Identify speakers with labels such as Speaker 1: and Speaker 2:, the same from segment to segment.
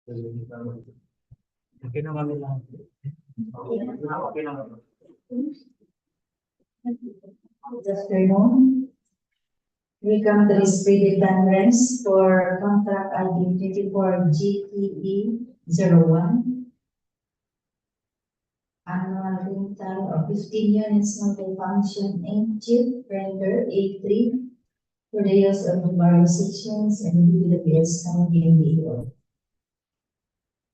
Speaker 1: Okay na kami lang. Okay na.
Speaker 2: Good afternoon. We come to this pre-conference for contract ID 24 GPE01. Annual rental of 15 units multifunction InkJet printer A3 for the use of various sections and DPWH Camiguin DEO.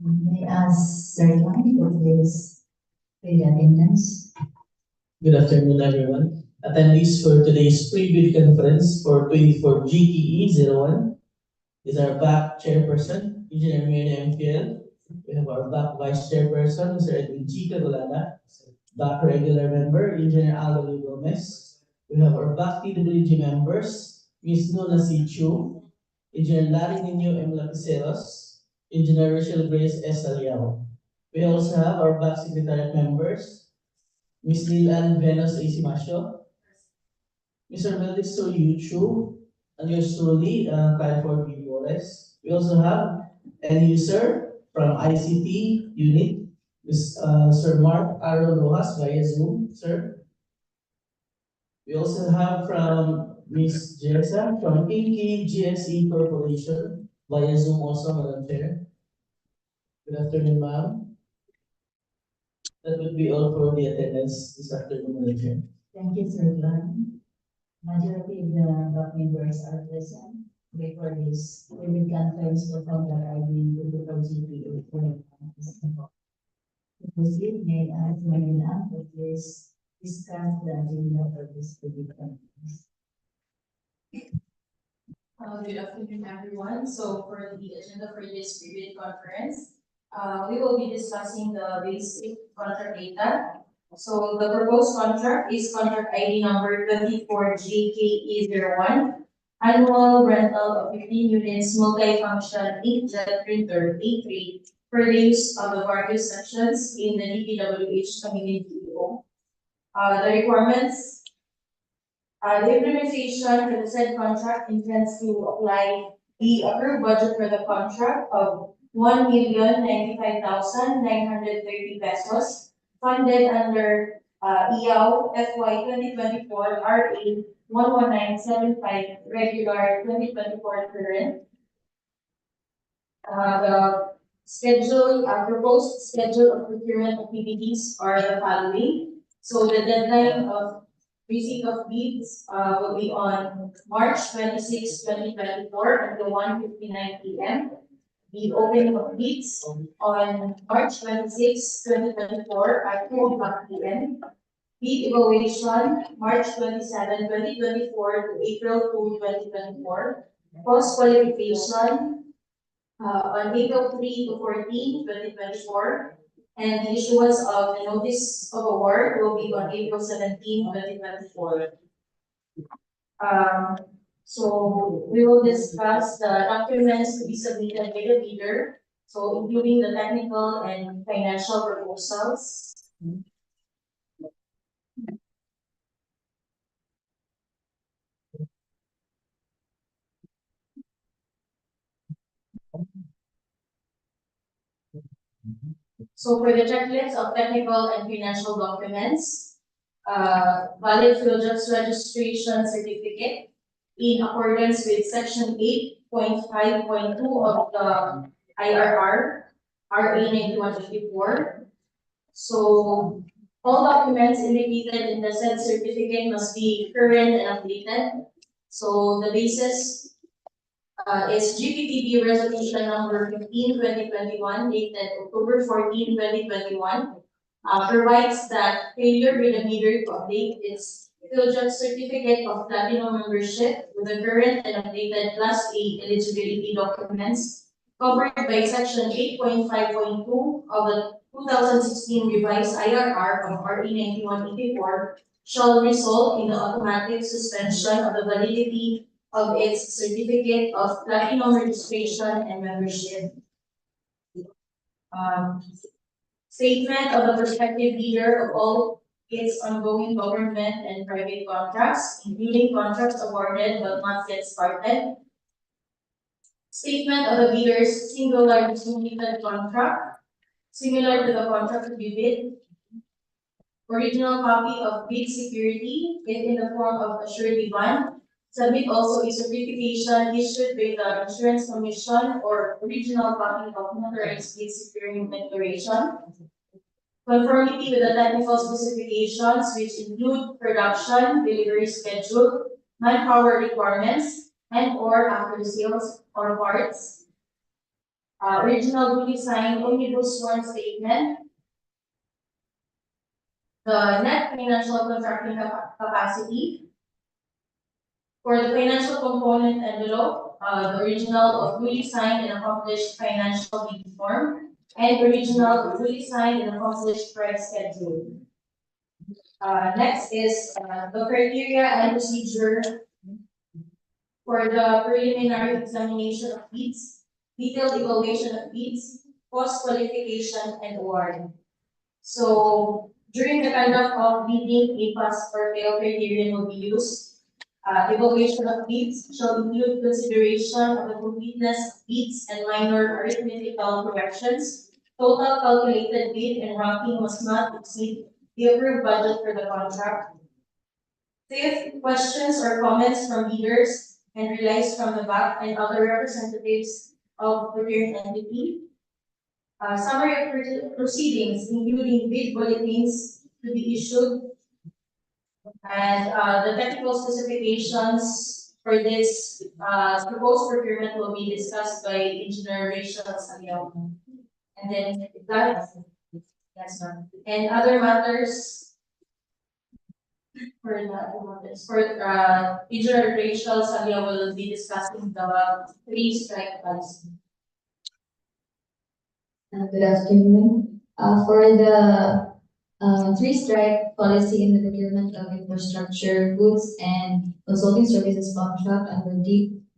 Speaker 2: May I ask Sir Lan to please read the attendance.
Speaker 3: Good afternoon, everyone. Attendees for today's pre-bid conference for 24 GPE01 is our back chairperson, Engineer Mary MPL. We have our back vice chairperson, Mr. Edwin G. Cagolana. Back regular member, Engineer Aldo Gomez. We have our back TWG members, Ms. Nuna C. Chu, Engineer Larry Nino M. Lapiceros, Engineer Rachel Grace S. Aliao. We also have our back secretariat members, Ms. Lilan Venus A. Simasio, Mr. Melissa Yu Chu, and yours truly, Clifford B. Wallace. We also have end user from ICT unit, Sir Mark Aaron Rojas via Zoom, sir. We also have from Ms. Jessa from Pinky GSE Corporation via Zoom also, Madam Chair. Good afternoon, ma'am. That would be all for the attendance this afternoon, Madam Chair.
Speaker 2: Thank you, Sir Lan. Majority of the board members are present before this pre conference for contract ID 24 GPE01. To proceed, may I ask Marina to please discuss the agenda for this pre conference.
Speaker 4: Good afternoon, everyone. So for the agenda for this pre-bid conference, we will be discussing the basic contract data. So the proposed contract is contract ID number 24 GKE01, annual rental of 15 units multifunction inkjet printer A3 for the use of the various sections in the DPWH Camiguin DEO. The requirements. The implementation for the said contract intends to apply the approved budget for the contract of 1,095,930 pesos, funded under EAO FY 2024 RA 11975 regular 2024 current. The proposed schedule of procurement activities are the following. So the deadline of receipt of bids will be on March 26, 2024 until 1:59 p.m. The opening of bids on March 26, 2024 at 2:00 p.m. Bid evaluation March 27, 2024 to April 2, 2024. Post qualification on April 3 to 14, 2024. And the issuance of the notice of award will be on April 17, 2024. So we will discuss the documents to be submitted by the bidder, so including the technical and financial proposals. So for the checklist of technical and financial documents, valid PhilJobs registration certificate in accordance with section 8.5.2 of the IRR, RA 9154. So all documents indicated in the said certificate must be current and updated. So the basis is GPTB resolution number 15/2021 dated October 14, 2021, provides that failure by the bidder to update its PhilJobs certificate of platinum membership with the current and updated Class A eligibility documents covered by section 8.5.2 of the 2016 revised IRR of RE 9184 shall result in the automatic suspension of the validity of its certificate of platinum registration and membership. Statement of the prospective bidder of all its ongoing government and private contracts, including contracts awarded but not yet started. Statement of the bidder's singular limited contract, similar to the contract to be bid. Original copy of bid security if in the form of a surety bond. Submit also a certification issued by the Insurance Commission or original copy of notarized bid securing declaration. Conformity with the technical specifications which include production, delivery schedule, manpower requirements, and or after the sales or parts. Original duly signed omnibus sworn statement. The net financial contracting capacity. For the financial component envelope, the original of duly signed and accomplished financial bid form, and original of duly signed and accomplished price schedule. Next is the criteria and procedure for the preliminary examination of bids, detailed evaluation of bids, cost qualification, and award. So during the conduct of bidding, a pass or fail criterion will be used. Evaluation of bids shall include consideration of the completeness of bids and minor arithmetical corrections. Total calculated bid and ranking must not exceed the approved budget for the contract. Fifth, questions or comments from bidders and relies from the back and other representatives of the parent entity. Summary of proceedings, including bid bulletins to be issued. And the technical specifications for this proposed procurement will be discussed by Engineer Rachel Salio. And then that's one. And other matters for Engineer Rachel Salio will be discussing the 3 strike policy.
Speaker 2: Good afternoon. For the 3 strike policy in the procurement of infrastructure, goods, and consulting services contract under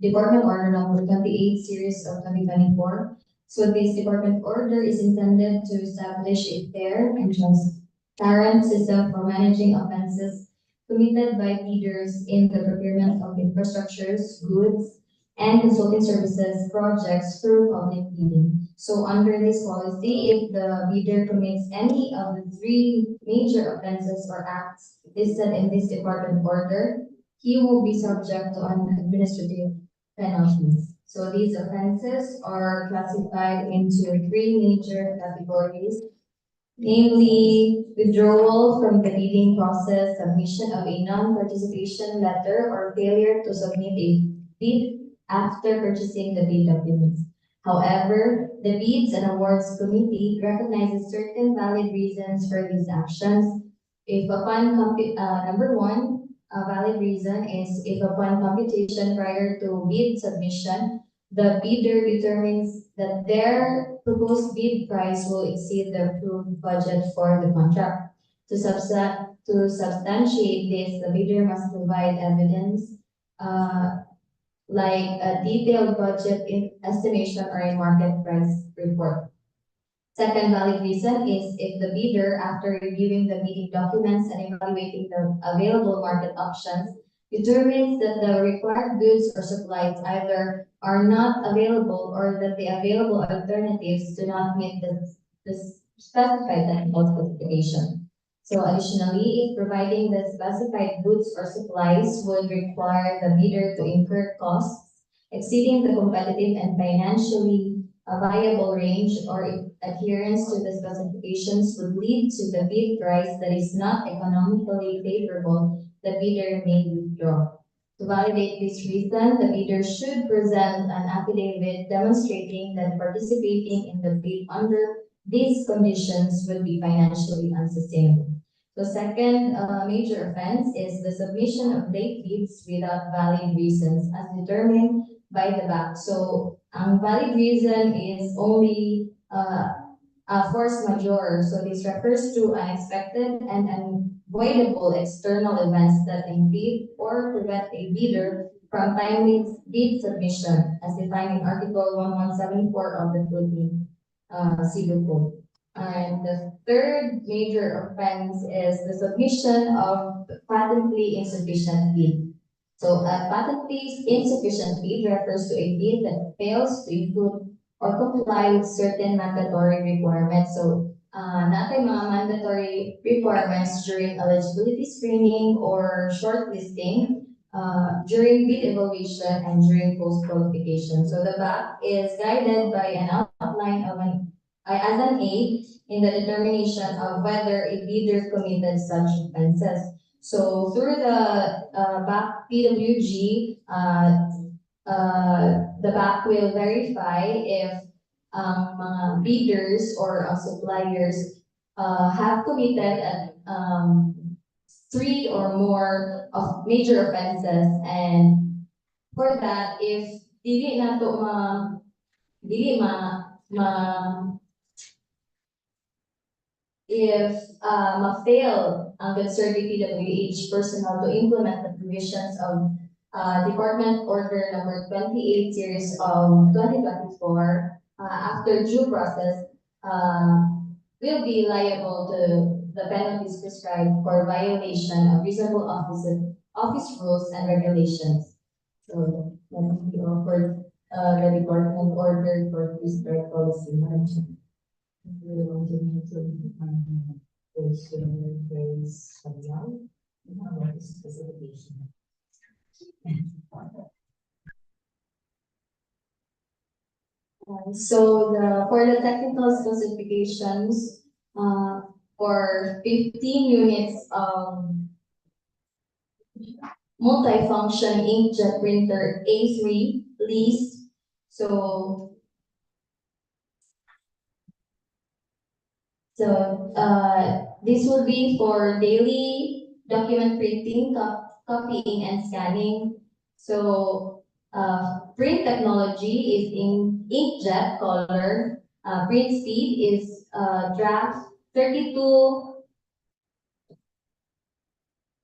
Speaker 2: Department Order Number 28 Series of 2024. So this department order is intended to establish a fair and transparent system for managing offenses committed by bidders in the procurement of infrastructures, goods, and consulting services projects through public bidding. So under this policy, if the bidder commits any of the 3 major offenses or acts listed in this department order, he will be subject to an administrative penalties. So these offenses are classified into 3 major categories, namely withdrawal from the bidding process, submission of a non-participation letter, or failure to submit a bid after purchasing the bid documents. However, the Bids and Awards Committee recognizes certain valid reasons for these actions. If upon number 1, a valid reason is if upon computation prior to bid submission, the bidder determines that their proposed bid price will exceed the approved budget for the contract. To substantiate this, the bidder must provide evidence like a detailed budget estimation or a market price report. Second valid reason is if the bidder, after reviewing the bidding documents and evaluating the available market options, determines that the required goods or supplies either are not available or that the available alternatives do not meet the specified technical specification. So additionally, if providing the specified goods or supplies would require the bidder to incur costs exceeding the competitive and financially viable range, or if adherence to the specifications would lead to the bid price that is not economically favorable, the bidder may withdraw. To validate this reason, the bidder should present an affidavit demonstrating that participating in the bid under these conditions would be financially unsustainable. The second major offense is the submission of late bids without valid reasons as determined by the BAC. So, ang valid reason is only a force majeure. So this refers to unexpected and unavoidable external events that impede or prevent a bidder from timely bid submission, as defined in Article 1174 of the Philippine Civil Code. And the third major offense is the submission of patently insufficient bid. So a patent-based insufficient bid refers to a bid that fails to include or comply with certain mandatory requirements. So natin mga mandatory requirements during eligibility screening or shortlisting, during bid evaluation and during post-qualification. So the back is guided by an outline of as an aid in the determination of whether a bidder committed such offenses. So through the back PWG, the back will verify if mga bidders or suppliers have committed three or more of major offenses, and for that, if dili na to dili if ma-fail ang concerned DPWH personnel to implement the provisions of Department Order number 28 series of 2024, after due process, will be liable to the penalties prescribed for violation of reasonable office rules and regulations. So, that will be offered the Department Order for Prescribed Policy Management. We want to raise Mambajao about the specification. So for the technical specifications, for 15 units of multifunction inkjet printer A3 leased. So this would be for daily document printing, copying, and scanning. So print technology is in inkjet color. Print speed is draft 32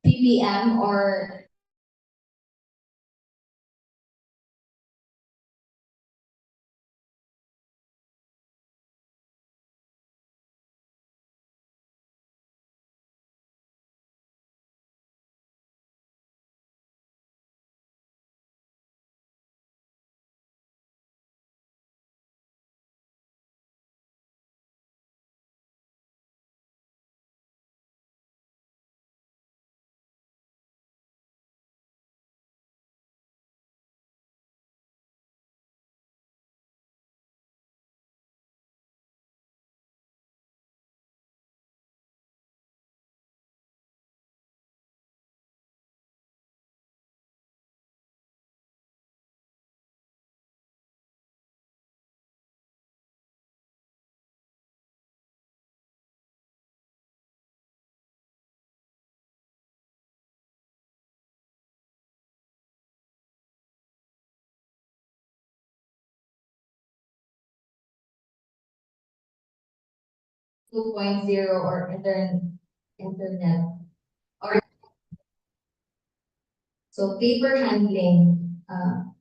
Speaker 2: ppm or 2.0 or internet. Or so paper handling,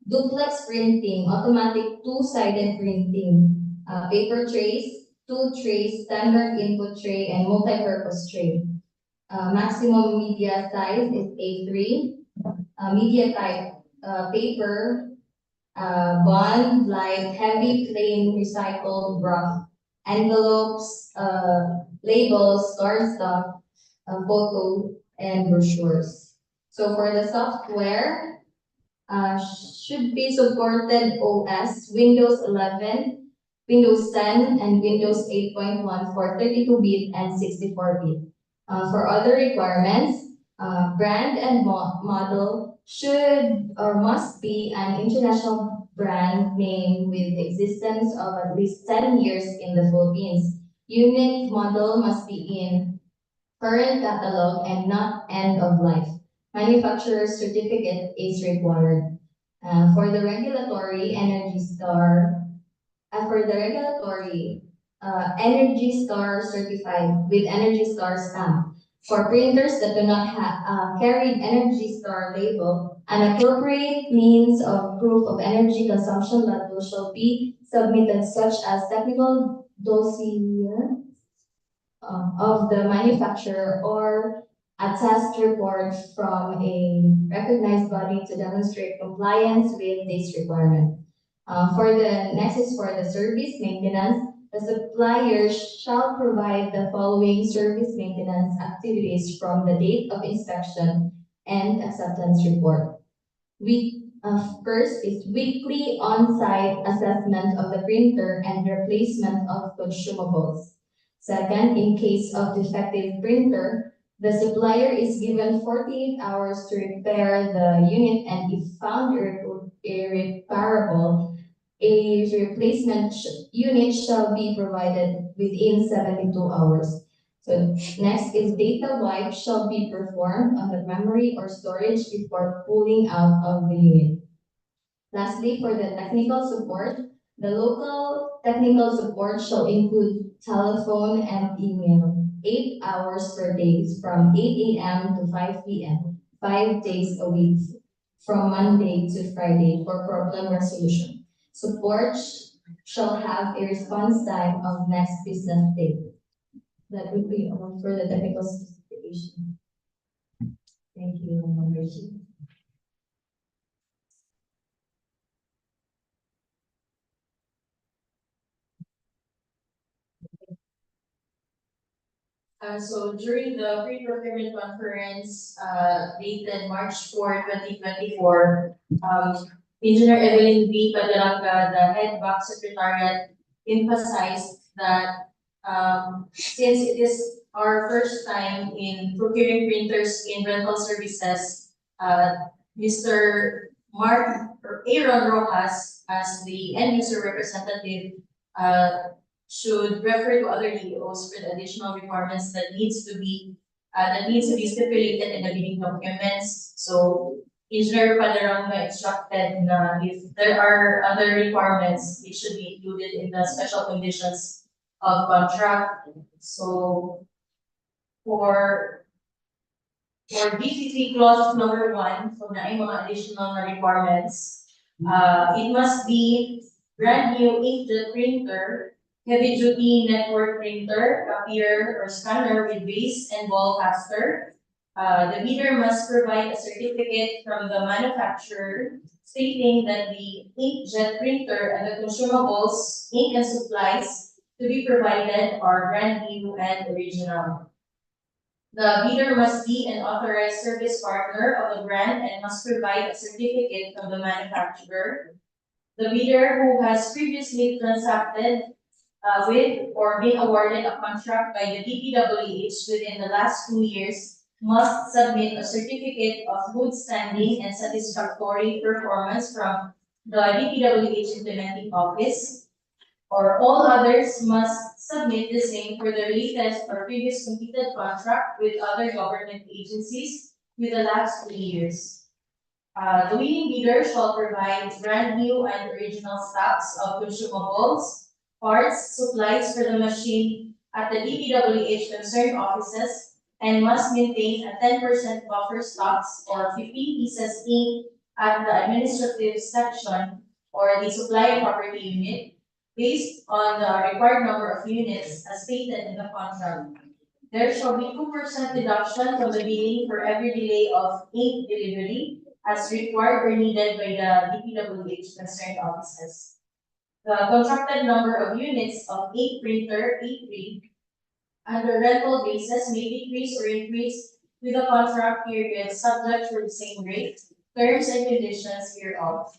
Speaker 2: duplex printing, automatic two-sided printing, paper trays, two trays, standard input tray, and multi-purpose tray. Maximum media size is A3. Media type, paper, bond, light, heavy, plain, recycled, rough, envelopes, labels, cardstock, photo, and brochures. So for the software, should be supported OS, Windows 11, Windows 10, and Windows 8.1 for 32-bit and 64-bit. For other requirements, brand and model should or must be an international brand name with the existence of at least 10 years in the Philippines. Unit model must be in current catalog and not end of life. Manufacturer's certificate is required. For the regulatory Energy Star certified with Energy Star stamp. For printers that do not have carried Energy Star label, an appropriate means of proof of energy consumption level shall be submitted, such as technical dossier of the manufacturer or a test report from a recognized body to demonstrate compliance with this requirement. For the next is for the service maintenance. The supplier shall provide the following service maintenance activities from the date of inspection and acceptance report. First is weekly on-site assessment of the printer and replacement of consumables. Second, in case of defective printer, the supplier is given 48 hours to repair the unit, and if found irreparable, a replacement unit shall be provided within 72 hours. So next is data wipe shall be performed on the memory or storage before pulling out of the unit. Lastly, for the technical support, the local technical support shall include telephone and email, 8 hours per day from 8 a.m. to 5 p.m., 5 days a week, from Monday to Friday for problem resolution. Support shall have a response time of next business day. That would be all for the technical specification. Thank you, Mambajao.
Speaker 4: So during the pre-procurement conference, dated March 4, 2024, Engineer Evelyn B. Padaranga, the head back secretariat, emphasized that since it is our first time in procuring printers in rental services, Mr. Mark or Aaron Rojas, as the end user representative, should refer to other DEOs for the additional requirements that needs to be stipulated in the bidding documents. So Engineer Padaranga instructed na if there are other requirements, it should be included in the special conditions of contract. So for DCC clause number 1, so na yung mga additional na requirements, it must be brand new inkjet printer, heavy duty network printer, copier or scanner with base and ball caster. The bidder must provide a certificate from the manufacturer stating that the inkjet printer and the consumables, ink and supplies to be provided are brand new and original. The bidder must be an authorized service partner of the brand and must provide a certificate from the manufacturer. The bidder who has previously transacted with or been awarded a contract by the DPWH within the last 2 years must submit a certificate of good standing and satisfactory performance from the DPWH implementing office, or all others must submit the same for the latest or previous completed contract with other government agencies with the last 3 years. The winning bidder shall provide brand new and original stocks of consumables, parts, supplies for the machine at the DPWH concerned offices, and must maintain a 10% buffer stocks or 15 pieces ink at the administrative section or the supply and property unit based on the required number of units as stated in the contract. There shall be 2% deduction from the bidding for every delay of ink delivery as required or needed by the DPWH concerned offices. The contracted number of units of ink printer A3 under rental basis may decrease or increase with the contract period subject to the same rate, terms and conditions hereof.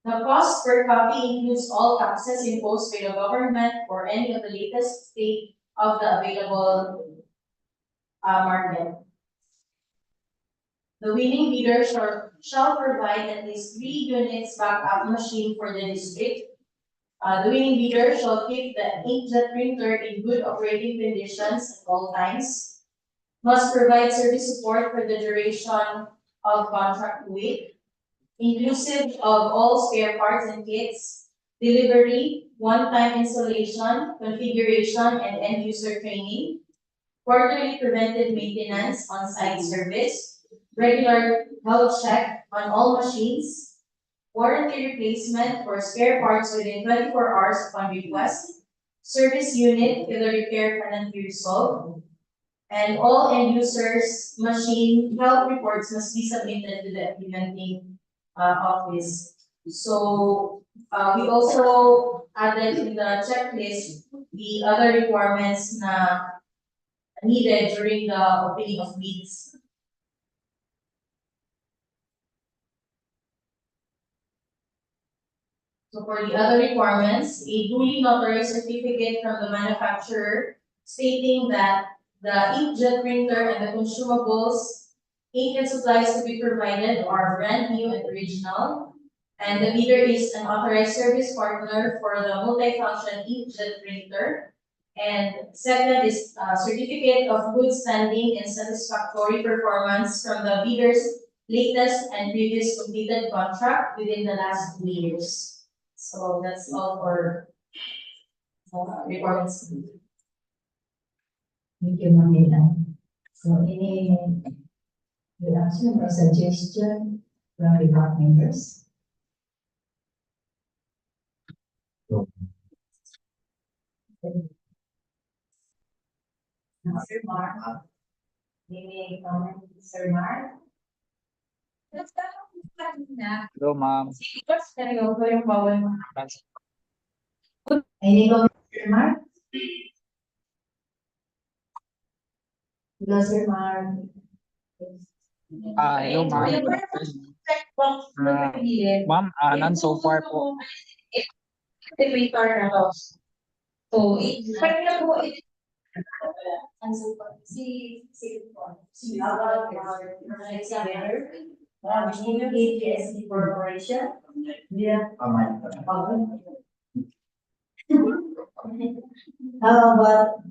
Speaker 4: The cost per copy includes all taxes imposed by the government or any of the latest state of the available market. The winning bidder shall provide at least 3 units backup machine for the district. The winning bidder shall keep the inkjet printer in good operating conditions at all times. Must provide service support for the duration of contract week, inclusive of all spare parts and kits, delivery, one-time installation, configuration, and end-user training, quarterly preventive maintenance on-site service, regular health check on all machines, warranty replacement for spare parts within 24 hours upon request, service unit if the repair cannot be resolved, And all end users' machine health reports must be submitted to the implementing office. So we also added in the checklist the other requirements na needed during the opening of bids. So for the other requirements, a duly notarized certificate from the manufacturer stating that the inkjet printer and the consumables, ink and supplies to be provided are brand new and original. And the bidder is an authorized service partner for the multifunction inkjet printer. And second is a certificate of good standing and satisfactory performance from the bidder's latest and previous completed contract within the last 2 years. So that's all for requirements.
Speaker 2: Thank you, Manila. So any reaction or suggestion from the board members? Sir Mark, may comment, Sir Mark?
Speaker 5: Hello, ma'am.
Speaker 2: Any comment, Sir Mark? Hello, Sir Mark.
Speaker 5: Hello, ma'am. Ma'am, none so far po.
Speaker 2: So, DPWH Corporation. Yeah. How about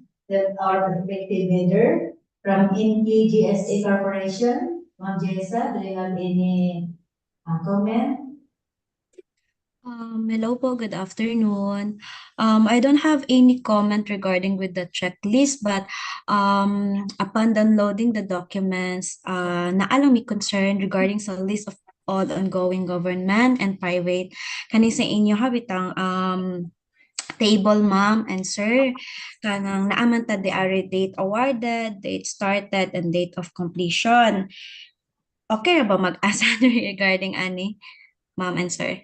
Speaker 2: our prospective bidder from InkJet Corporation? Mambajao, do you have any comment?
Speaker 6: Hello po, good afternoon. I don't have any comment regarding with the checklist, but upon downloading the documents, naalang may concern regarding sa list of all ongoing government and private. Kani sa inyo habitang table, ma'am and sir, kanang naaman ta the date awarded, date started, and date of completion. Okay ra ba mag-asa regarding ani, ma'am and sir?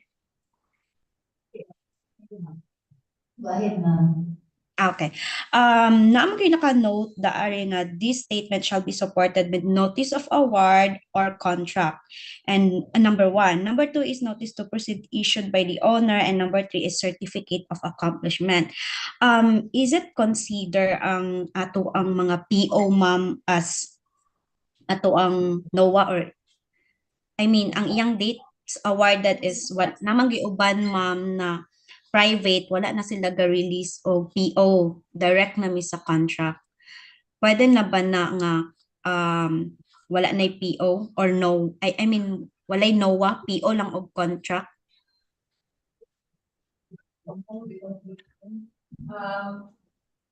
Speaker 2: Go ahead, ma'am.
Speaker 6: Okay. Naman kayo naka-note that nga this statement shall be supported with notice of award or contract. And number 1. Number 2 is notice to proceed issued by the owner, and number 3 is certificate of accomplishment. Is it consider ang ato ang mga PO, ma'am, as ato ang NOA, or I mean ang iyang dates awarded is what namang giuban, ma'am, na private, wala na sila ga-release o PO, direct na mi sa contract. Pwede na ba na nga wala na PO or no? I mean, walay NOA, PO lang og contract?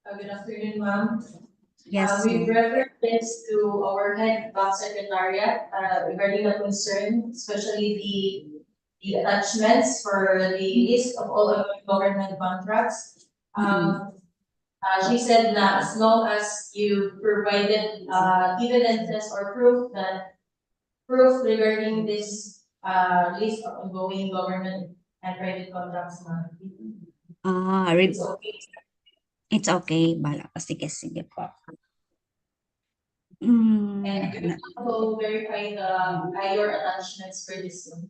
Speaker 4: Good afternoon, ma'am.
Speaker 6: Yes,
Speaker 4: We've
Speaker 6: ma'am.
Speaker 4: referred this to our head back secretariat regarding the concern, especially the attachments for the list of all of the government contracts. She said that as long as you provided evidences or proof regarding this list of ongoing government and private contracts, ma'am. It's okay.
Speaker 6: It's okay. Bala pa. Sige, sige po.
Speaker 4: And you can also verify your attachments for this one.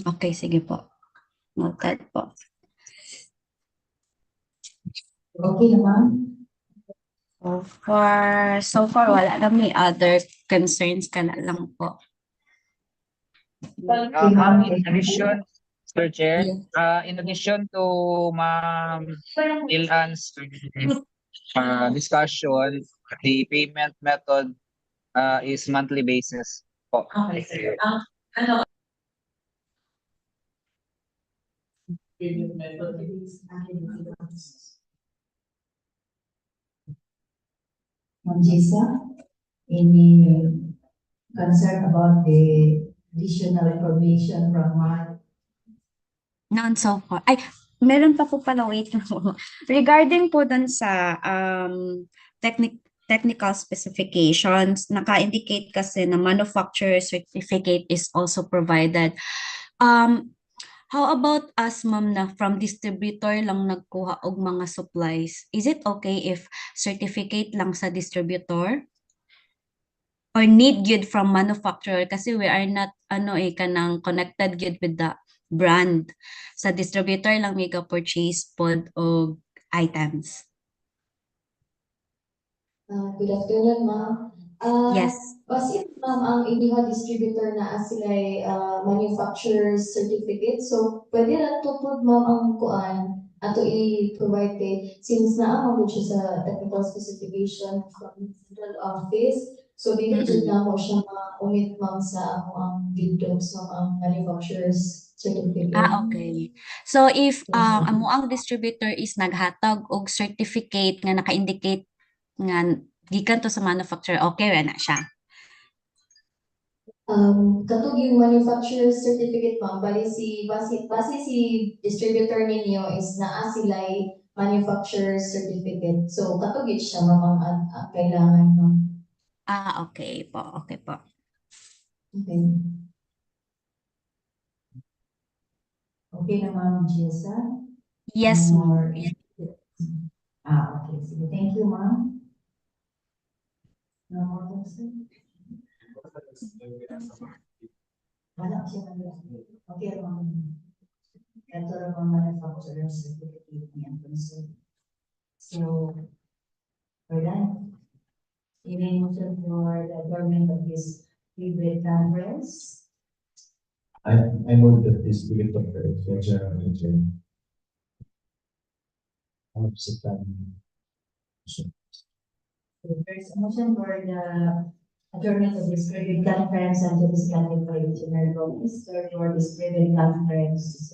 Speaker 6: Okay, sige po. Noted po.
Speaker 2: Okay naman.
Speaker 6: So far, wala na may other concerns ka na lang po.
Speaker 5: Ma'am, in addition, Mr. Chair,
Speaker 6: Yes.
Speaker 5: in addition to Ma'am Ilan's discussion, the payment method is monthly basis po.
Speaker 2: Okay, sir. Ma'am Jessa, any concern about the additional information from Mark?
Speaker 6: None so far. Ay, meron pa po pala, wait lang po. Regarding po dun sa technical specifications. Naka-indicate kasi na manufacturer certificate is also provided. How about us, ma'am, na from distributor lang nagkuha og mga supplies? Is it okay if certificate lang sa distributor? Or need gyud from manufacturer kasi we are not kanang connected gyud with the brand. Sa distributor lang may purchase pod og items.
Speaker 2: Good afternoon, ma'am.
Speaker 6: Yes.
Speaker 2: Basit ma'am ang inyong distributor na sila'y manufacturer's certificate. So, pwede lang to po ma'am ang kuan ato i-provide kay since naamang siya sa technical specification from central office. So, dili jud na mo siya ma-omit ma'am sa ang videos ng ang manufacturer's certificate.
Speaker 6: Okay. So if amo ang distributor is naghatag og certificate nga naka-indicate nga gikan to sa manufacturer, okay ra na siya.
Speaker 2: Katong yung manufacturer's certificate ma'am, base si distributor ninyo is naa sila'y manufacturer's certificate. So, katong yun siya ma'am ang kailangan ma'am.
Speaker 6: Okay po. Okay po.
Speaker 2: Okay. Okay na ma'am, Jessa?
Speaker 6: Yes, ma'am.
Speaker 2: Or- okay. Sige, thank you ma'am. No more question? Wala siya ma'am. Okay ma'am. Ito lang ang manufacturer's certificate niya. So, we're done. Any motion for the government of this hybrid conference?
Speaker 1: I move that this be the general meeting.
Speaker 2: So there's a motion for the adjournment of this hybrid conference and to this conduct by the general officer for this hybrid conference.